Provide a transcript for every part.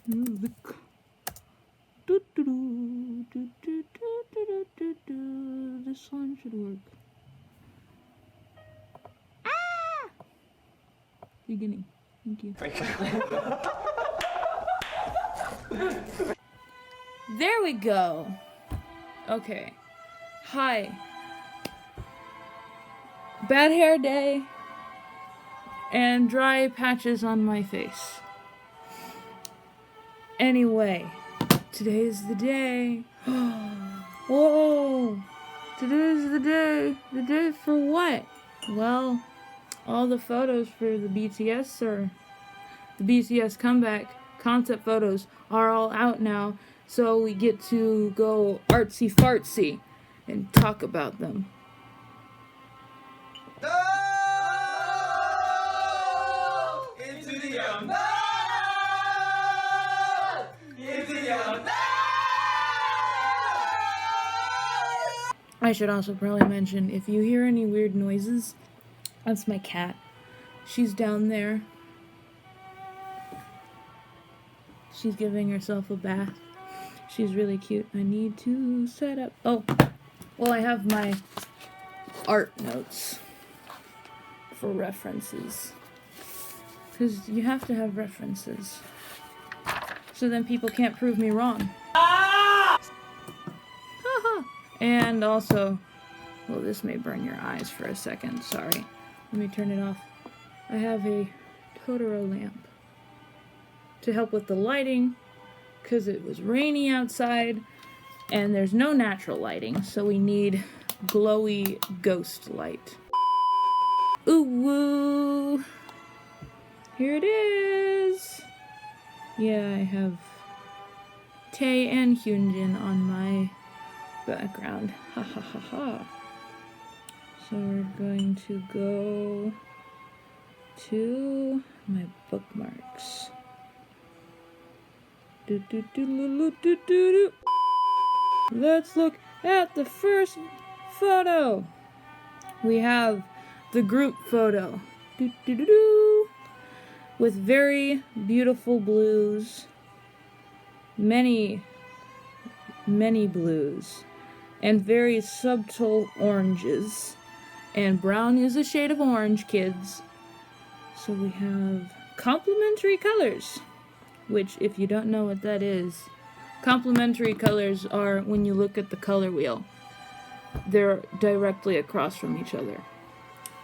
Music. This one should work. Ah! Beginning. Thank you. There we go. Okay. Hi. Bad hair day. And dry patches on my face. Anyway, today's the day. Whoa! Today's the day. The day for what? Well, all the photos for the BTS comeback concept photos are all out now, so we get to go artsy fartsy and talk about them. Into the unknown! Into the unknown! I should also probably mention, if you hear any weird noises, that's my cat. She's down there. She's giving herself a bath. She's really cute. I need to set up... Oh, well, I have my art notes for references. Because you have to have references. So then people can't prove me wrong. And also, well, this may burn your eyes for a second. Sorry. Let me turn it off. I have a Totoro lamp to help with the lighting, because it was rainy outside, and there's no natural lighting, so we need glowy ghost light. Ooh woo! Here it is! Yeah, I have Tae and Hyunjin on my background. Ha ha ha ha. So we're going to go to my bookmarks. Let's look at the first photo. We have the group photo. With very beautiful blues. Many blues. And very subtle oranges. And brown is a shade of orange, kids. So we have complementary colors. Which, if you don't know what that is, complementary colors are when you look at the color wheel. They're directly across from each other.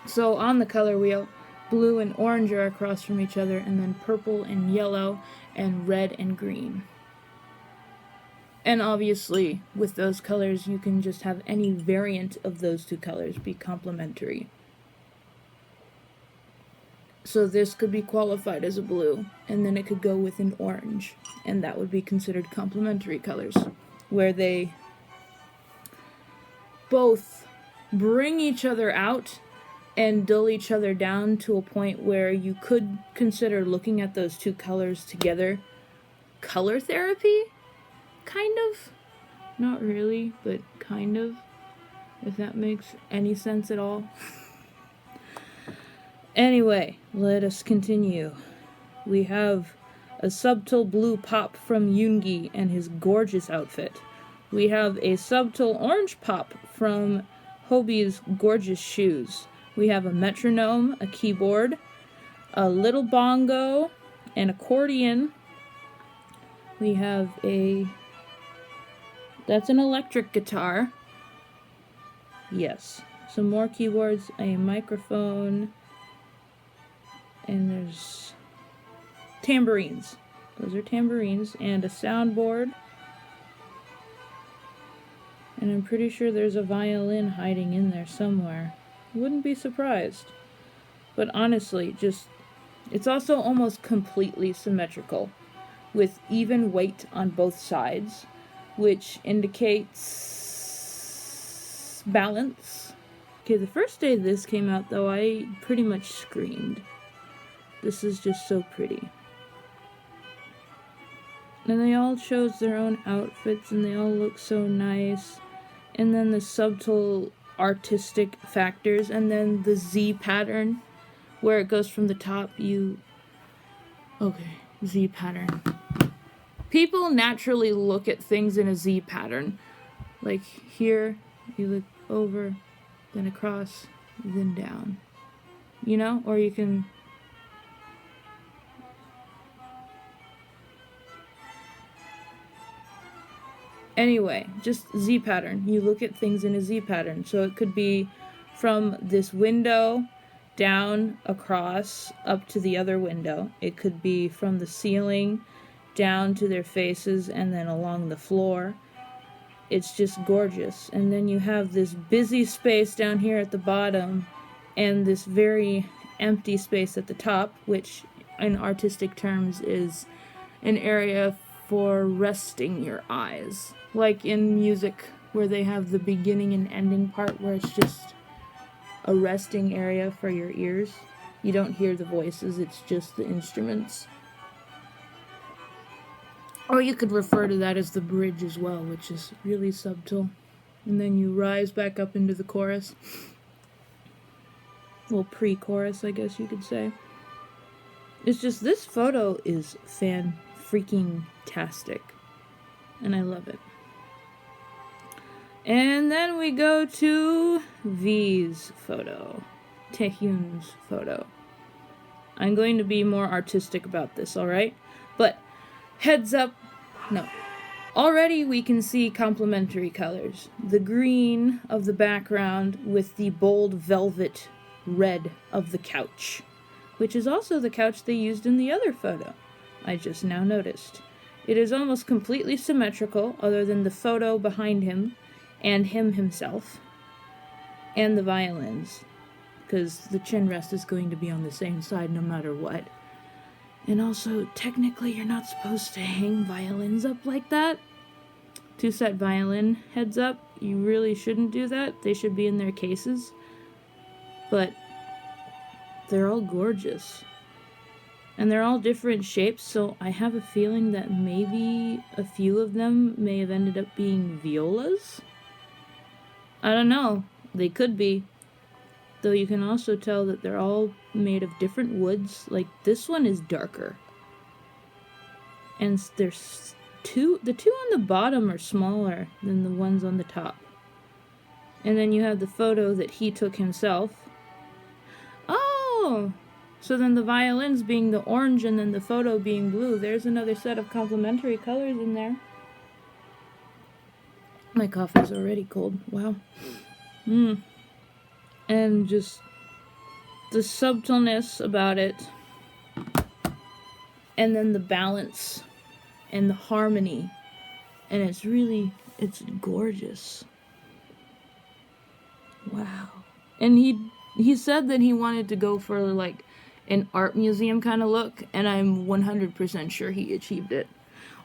So on the color wheel, blue and orange are across from each other, and then purple and yellow, and red and green. And obviously, with those colors, you can just have any variant of those two colors be complementary. So this could be qualified as a blue, and then it could go with an orange, and that would be considered complementary colors, where they both bring each other out and dull each other down to a point where you could consider looking at those two colors together color therapy? Kind of. Not really, but kind of. If that makes any sense at all. Anyway, let us continue. We have a subtle blue pop from Yoongi and his gorgeous outfit. We have a subtle orange pop from Hobie's gorgeous shoes. We have a metronome, a keyboard, a little bongo, an accordion. We have that's an electric guitar. Yes. Some more keyboards, a microphone, and there's tambourines. Those are tambourines, and a soundboard. And I'm pretty sure there's a violin hiding in there somewhere. Wouldn't be surprised. But honestly, it's also almost completely symmetrical, with even weight on both sides, which indicates balance. Okay, the first day this came out, though, I pretty much screamed. This is just so pretty. And they all chose their own outfits, and they all look so nice. And then the subtle artistic factors, and then the Z pattern, where it goes from the top, okay, Z pattern. People naturally look at things in a Z pattern. Like here, you look over, then across, then down. You know? Or you can... Anyway, just Z pattern. You look at things in a Z pattern. So it could be from this window down, across, up to the other window. It could be from the ceiling down to their faces and then along the floor. It's just gorgeous. And then you have this busy space down here at the bottom and this very empty space at the top, which in artistic terms is an area for resting your eyes. Like in music, where they have the beginning and ending part where it's just a resting area for your ears. You don't hear the voices, it's just the instruments. Or you could refer to that as the bridge as well, which is really subtle. And then you rise back up into the chorus. Well, pre-chorus, I guess you could say. It's just, this photo is fan-freaking-tastic. And I love it. And then we go to V's photo. Taehyun's photo. I'm going to be more artistic about this, alright? But, heads up, no. Already we can see complementary colors. The green of the background with the bold velvet red of the couch. Which is also the couch they used in the other photo. I just now noticed. It is almost completely symmetrical, other than the photo behind him, and him himself, and the violins, because the chin rest is going to be on the same side no matter what. And also, technically, you're not supposed to hang violins up like that. To set violin heads up, you really shouldn't do that. They should be in their cases. But they're all gorgeous. And they're all different shapes, so I have a feeling that maybe a few of them may have ended up being violas? I don't know. They could be. Though you can also tell that they're all made of different woods. Like, this one is darker. And there's the two on the bottom are smaller than the ones on the top. And then you have the photo that he took himself. Oh! So then the violins being the orange and then the photo being blue. There's another set of complementary colors in there. My coffee's already cold. Wow. And just the subtleness about it. And then the balance. And the harmony. And it's gorgeous. Wow. And he said that he wanted to go for like an art museum kind of look, and I'm 100% sure he achieved it.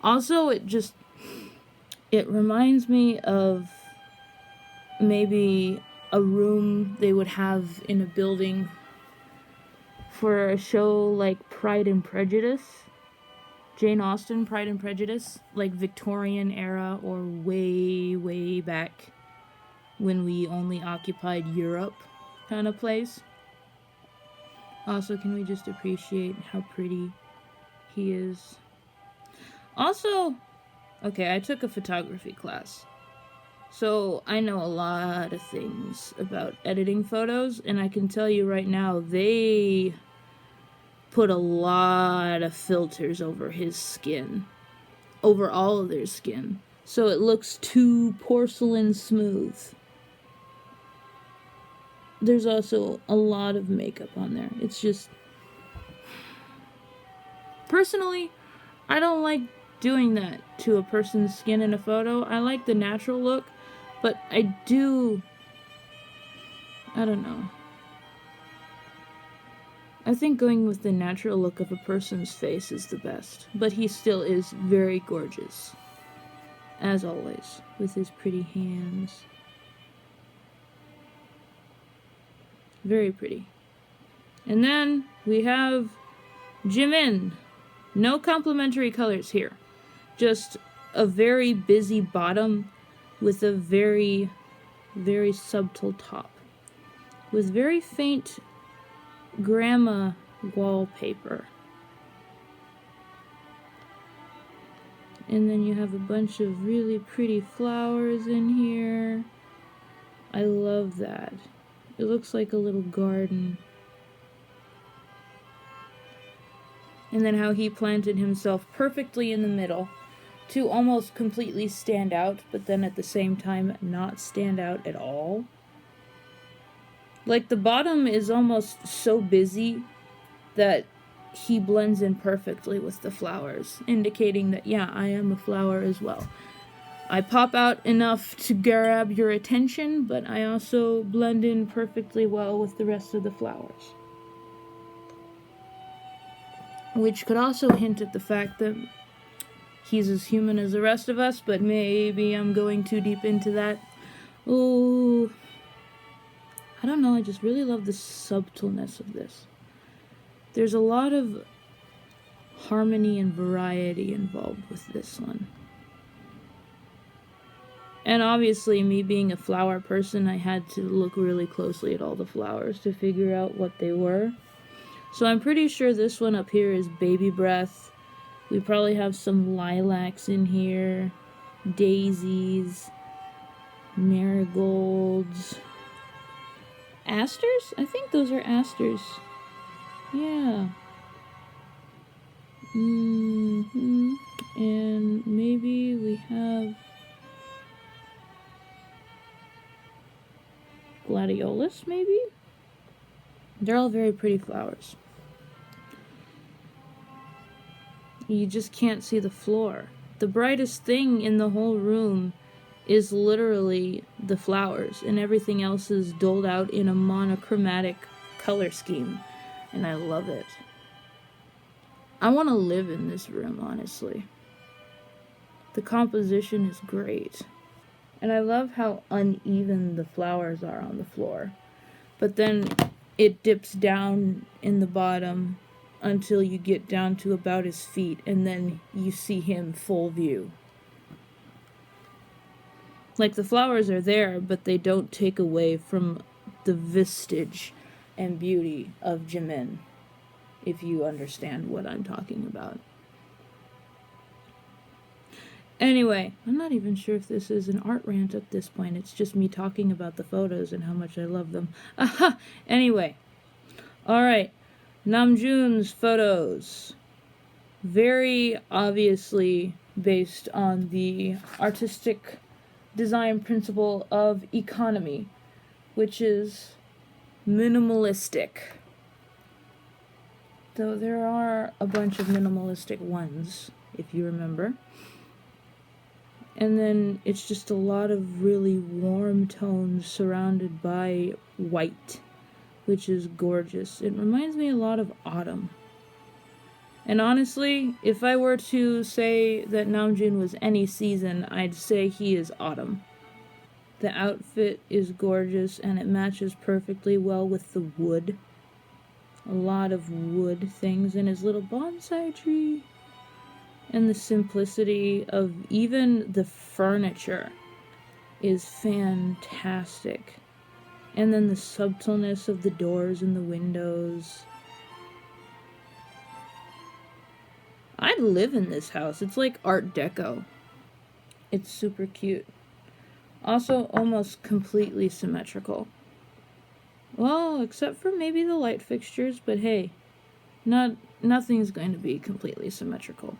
Also, it reminds me of maybe a room they would have in a building for a show like Pride and Prejudice. Jane Austen, Pride and Prejudice, like Victorian era or way, way back when we only occupied Europe kind of place. Also, can we just appreciate how pretty he is? Also, okay, I took a photography class. So I know a lot of things about editing photos, and I can tell you right now, they put a lot of filters over his skin. Over all of their skin. So it looks too porcelain smooth. There's also a lot of makeup on there. It's just... Personally, I don't like doing that to a person's skin in a photo. I like the natural look, but I don't know. I think going with the natural look of a person's face is the best, but he still is very gorgeous. As always, with his pretty hands. Very pretty. And then we have Jimin. No complementary colors here. Just a very busy bottom with a very very subtle top with very faint grandma wallpaper. And then you have a bunch of really pretty flowers in here. I love that. It looks like a little garden. And then how he planted himself perfectly in the middle to almost completely stand out, but then at the same time not stand out at all. Like the bottom is almost so busy that he blends in perfectly with the flowers, indicating that, yeah, I am a flower as well. I pop out enough to grab your attention, but I also blend in perfectly well with the rest of the flowers. Which could also hint at the fact that he's as human as the rest of us, but maybe I'm going too deep into that. Oh, I don't know, I just really love the subtleness of this. There's a lot of harmony and variety involved with this one. And obviously, me being a flower person, I had to look really closely at all the flowers to figure out what they were. So I'm pretty sure this one up here is baby breath. We probably have some lilacs in here, daisies, marigolds, asters? I think those are asters. Yeah. And maybe we have gladiolus, maybe? They're all very pretty flowers. You just can't see the floor. The brightest thing in the whole room is literally the flowers, and everything else is doled out in a monochromatic color scheme, and I love it. I want to live in this room, honestly. The composition is great. And I love how uneven the flowers are on the floor. But then it dips down in the bottom until you get down to about his feet, and then you see him full view. Like, the flowers are there, but they don't take away from the vestige and beauty of Jimin, if you understand what I'm talking about. Anyway, I'm not even sure if this is an art rant at this point. It's just me talking about the photos and how much I love them. Aha! Anyway. Alright. Namjoon's photos. Very obviously based on the artistic design principle of economy, which is minimalistic. Though there are a bunch of minimalistic ones, if you remember. And then it's just a lot of really warm tones surrounded by white, which is gorgeous. It reminds me a lot of autumn. And honestly, if I were to say that Namjoon was any season, I'd say he is autumn. The outfit is gorgeous and it matches perfectly well with the wood. A lot of wood things in his little bonsai tree. And the simplicity of even the furniture is fantastic. And then the subtleness of the doors and the windows. I'd live in this house. It's like Art Deco. It's super cute. Also almost completely symmetrical. Well, except for maybe the light fixtures, but hey, nothing's going to be completely symmetrical.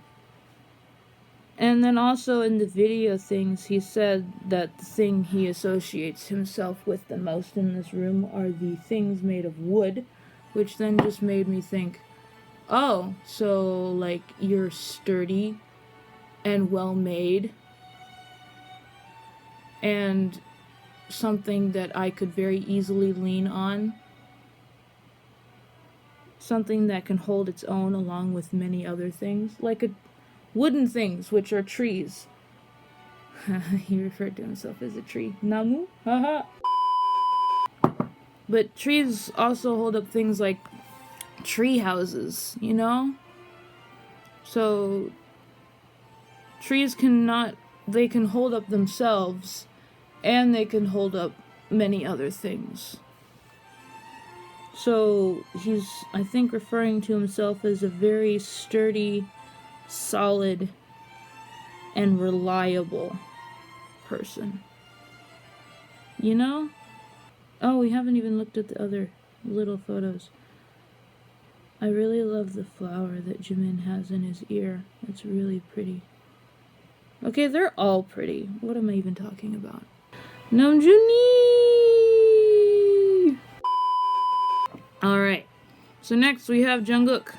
And then also in the video things, he said that the thing he associates himself with the most in this room are the things made of wood, which then just made me think, oh, so like you're sturdy and well made and something that I could very easily lean on. Something that can hold its own along with many other things, like wooden things, which are trees. He referred to himself as a tree. Namu? Haha. But trees also hold up things like tree houses, you know? So trees they can hold up themselves, and they can hold up many other things. So he's, I think, referring to himself as a very sturdy, solid, and reliable person. You know? Oh, we haven't even looked at the other little photos. I really love the flower that Jimin has in his ear. It's really pretty. Okay, they're all pretty. What am I even talking about? Namjoon! Alright, so next we have Jungkook,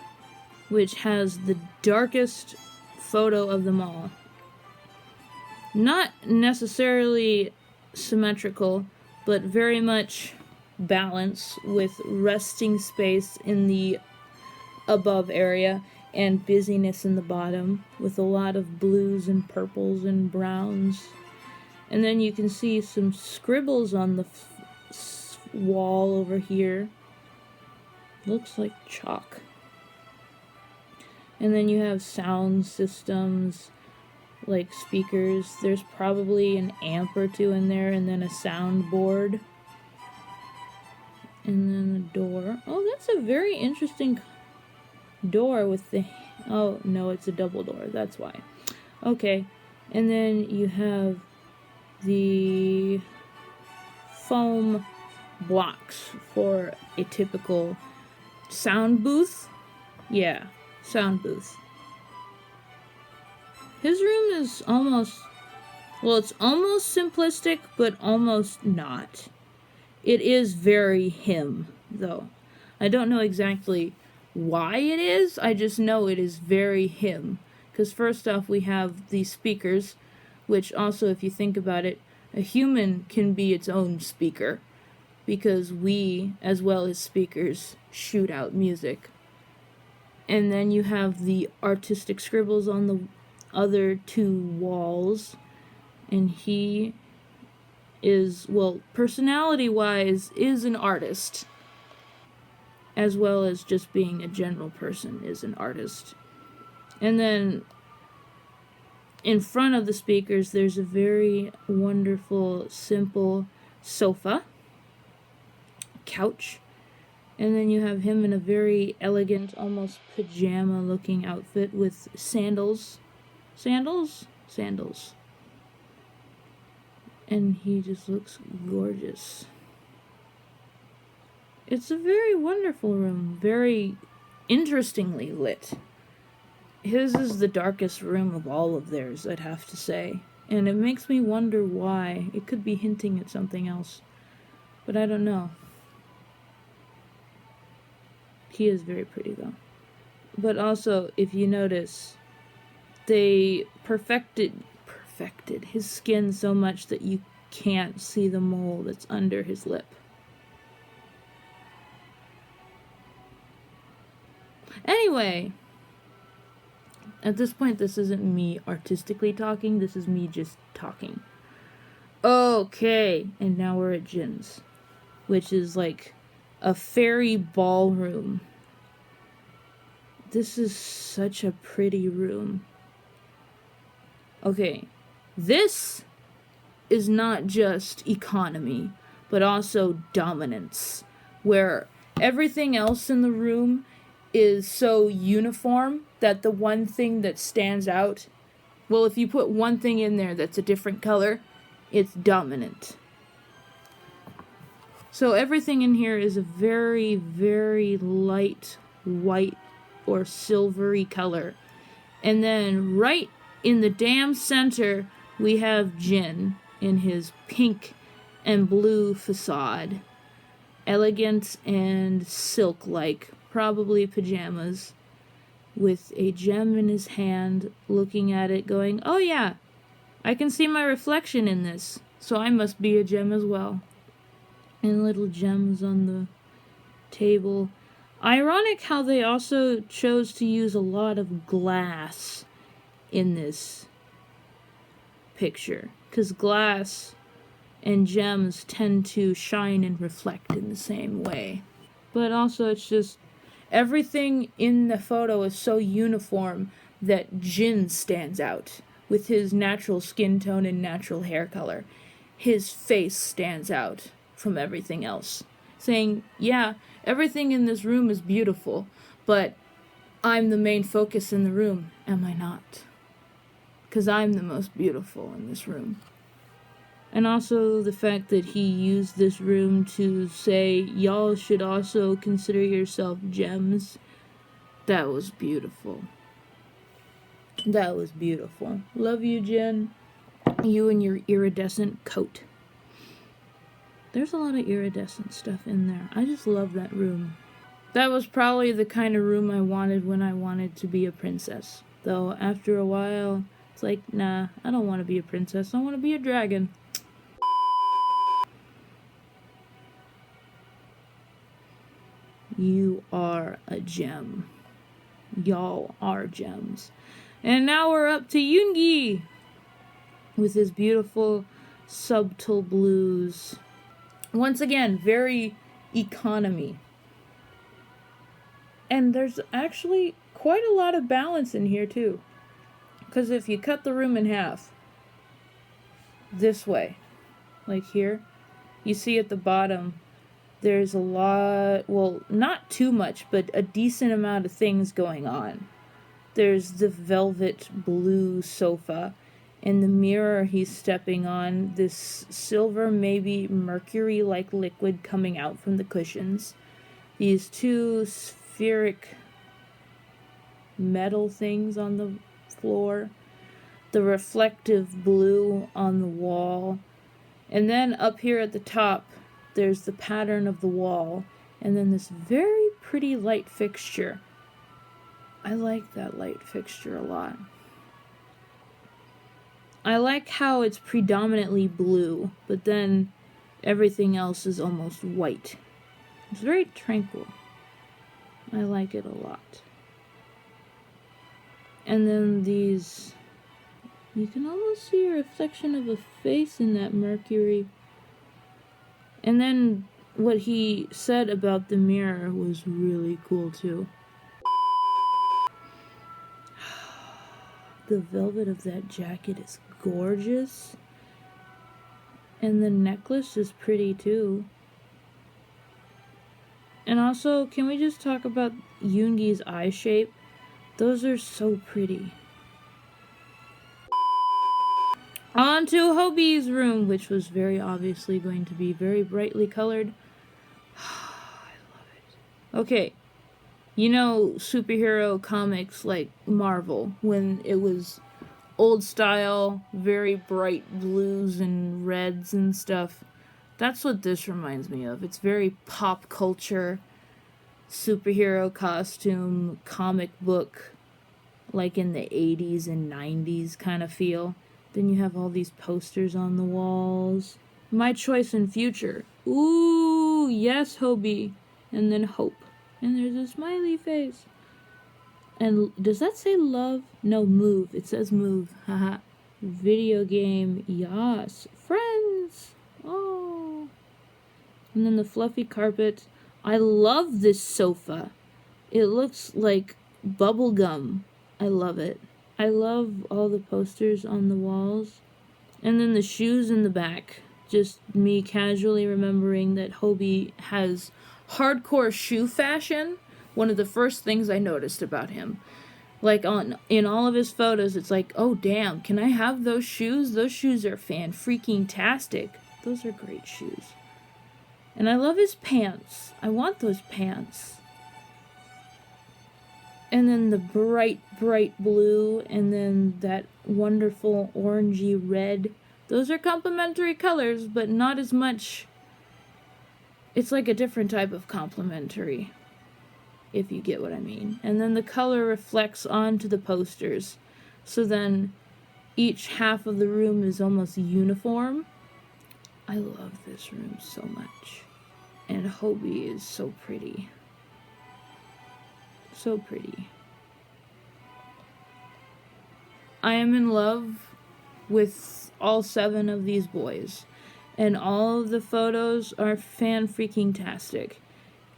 which has the darkest photo of them all. Not necessarily symmetrical, but very much balanced, with resting space in the above area and busyness in the bottom, with a lot of blues and purples and browns. And then you can see some scribbles on the wall over here. Looks like chalk. And then you have sound systems, like speakers. There's probably an amp or two in there, and then a soundboard. And then the door. Oh, that's a very interesting door with the... Oh, no, it's a double door. That's why. Okay. And then you have the foam blocks for a typical sound booth. Yeah, sound booth. His room is almost... Well, it's almost simplistic, but almost not. It is very him, though. I don't know exactly why it is, I just know it is very him. Because first off, we have these speakers, which also, if you think about it, a human can be its own speaker, because we, as well as speakers, shoot out music. And then you have the artistic scribbles on the other two walls, and he is, well, personality-wise, is an artist, as well as just being a general person is an artist. And then in front of the speakers, there's a very wonderful, simple sofa, couch, and then you have him in a very elegant, almost pajama-looking outfit with sandals. Sandals? Sandals. And he just looks gorgeous. It's a very wonderful room, very interestingly lit. His is the darkest room of all of theirs, I'd have to say. And it makes me wonder why. It could be hinting at something else. But I don't know. He is very pretty, though. But also, if you notice, they perfected his skin so much that you can't see the mole that's under his lip. Anyway, at this point, this isn't me artistically talking, this is me just talking. Okay, and now we're at Jin's, which is like a fairy ballroom. This is such a pretty room. Okay, this is not just economy, but also dominance, where everything else in the room is so uniform that the one thing that stands out, well, if you put one thing in there that's a different color, it's dominant. So everything in here is a very, very light white or silvery color. And then right in the damn center, we have Jin in his pink and blue facade. Elegant and silk-like, probably pajamas, with a gem in his hand, looking at it, going, oh yeah, I can see my reflection in this, so I must be a gem as well. And little gems on the table. Ironic how they also chose to use a lot of glass in this picture, because glass and gems tend to shine and reflect in the same way. But also it's just everything in the photo is so uniform that Jin stands out with his natural skin tone and natural hair color. His face stands out. from everything else. Saying, yeah, everything in this room is beautiful, but I'm the main focus in the room, am I not? Because I'm the most beautiful in this room. And also the fact that he used this room to say, y'all should also consider yourself gems. That was beautiful. That was beautiful. Love you, Jen. You and your iridescent coat. There's a lot of iridescent stuff in there. I just love that room. That was probably the kind of room I wanted when I wanted to be a princess. Though after a while, it's like, nah, I don't want to be a princess. I want to be a dragon. You are a gem. Y'all are gems. And now we're up to Yoongi with his beautiful subtle blues. Once again, very economy. And there's actually quite a lot of balance in here too. Because if you cut the room in half, this way, like here, you see at the bottom, there's a lot, well, not too much, but a decent amount of things going on. There's the velvet blue sofa. In the mirror he's stepping on, this silver, maybe mercury-like liquid coming out from the cushions. These two spheric metal things on the floor. The reflective blue on the wall. And then up here at the top, there's the pattern of the wall. And then this very pretty light fixture. I like that light fixture a lot. I like how it's predominantly blue, but then everything else is almost white. It's very tranquil. I like it a lot. And then these... You can almost see a reflection of a face in that mercury. And then what he said about the mirror was really cool too. The velvet of that jacket is gorgeous. And the necklace is pretty too. And also, can we just talk about Yoongi's eye shape? Those are so pretty. On to Hobie's room, which was very obviously going to be very brightly colored. I love it. Okay. You know superhero comics like Marvel, when it was old style, very bright blues and reds and stuff. That's what this reminds me of. It's very pop culture, superhero costume, comic book, like in the 80s and 90s kind of feel. Then you have all these posters on the walls. My choice in future. Ooh, yes, Hobie. And then hope. And there's a smiley face. And does that say love? No, move. It says move. Haha. Video game. Yas. Friends. Oh. And then the fluffy carpet. I love this sofa. It looks like bubble gum. I love it. I love all the posters on the walls. And then the shoes in the back. Just me casually remembering that Hobie has hardcore shoe fashion. One of the first things I noticed about him. Like in all of his photos, it's like, oh damn, can I have those shoes? Those shoes are fan-freaking-tastic. Those are great shoes. And I love his pants. I want those pants. And then the bright, bright blue, and then that wonderful orangey red. Those are complementary colors, but not as much. It's like a different type of complementary, if you get what I mean. And then the color reflects onto the posters. So then each half of the room is almost uniform. I love this room so much. And Hobie is so pretty. So pretty. I am in love with all 7 of these boys. And all of the photos are fan-freaking-tastic.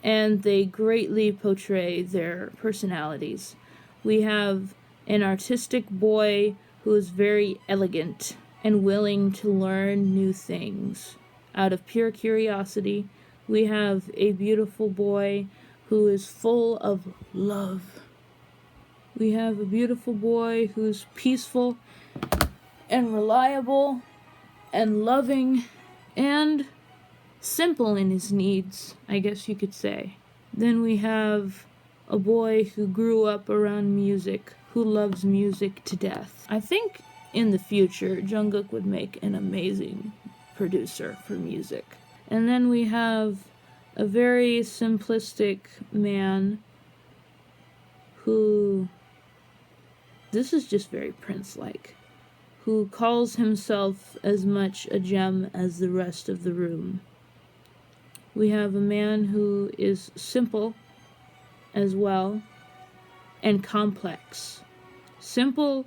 And they greatly portray their personalities. We have an artistic boy who is very elegant and willing to learn new things. out of pure curiosity. We have a beautiful boy who is full of love. We have a beautiful boy who's peaceful and reliable and loving and simple in his needs, I guess you could say. Then we have a boy who grew up around music, who loves music to death. I think in the future, Jungkook would make an amazing producer for music. And then we have a very simplistic man who, this is just very Prince-like, who calls himself as much a gem as the rest of the room. We have a man who is simple as well and complex. Simple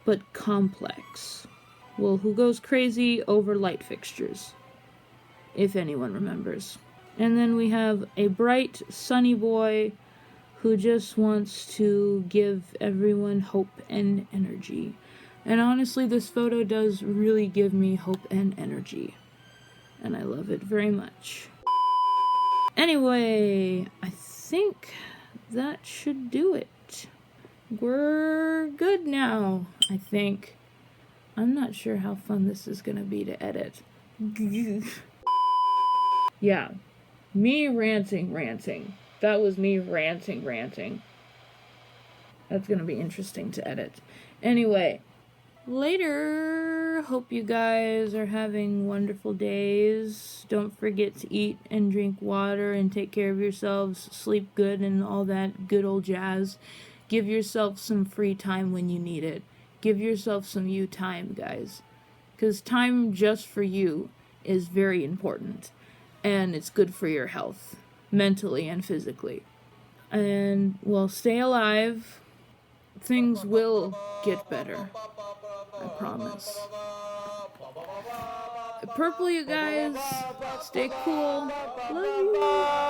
but complex. Well, who goes crazy over light fixtures, if anyone remembers. And then we have a bright, sunny boy who just wants to give everyone hope and energy. And honestly, this photo does really give me hope and energy. And I love it very much. Anyway, I think that should do it. We're good now, I think. I'm not sure how fun this is gonna be to edit. Yeah, me ranting. That was me ranting. That's gonna be interesting to edit. Anyway, later. Hope you guys are having wonderful days. Don't forget to eat and drink water and take care of yourselves. Sleep good and all that good old jazz. Give yourself some free time when you need it. Give yourself some you time, guys. Because time just for you is very important. And it's good for your health, mentally and physically. And, well, stay alive. Things will get better. I promise. Purple, you guys. Stay cool. Love you.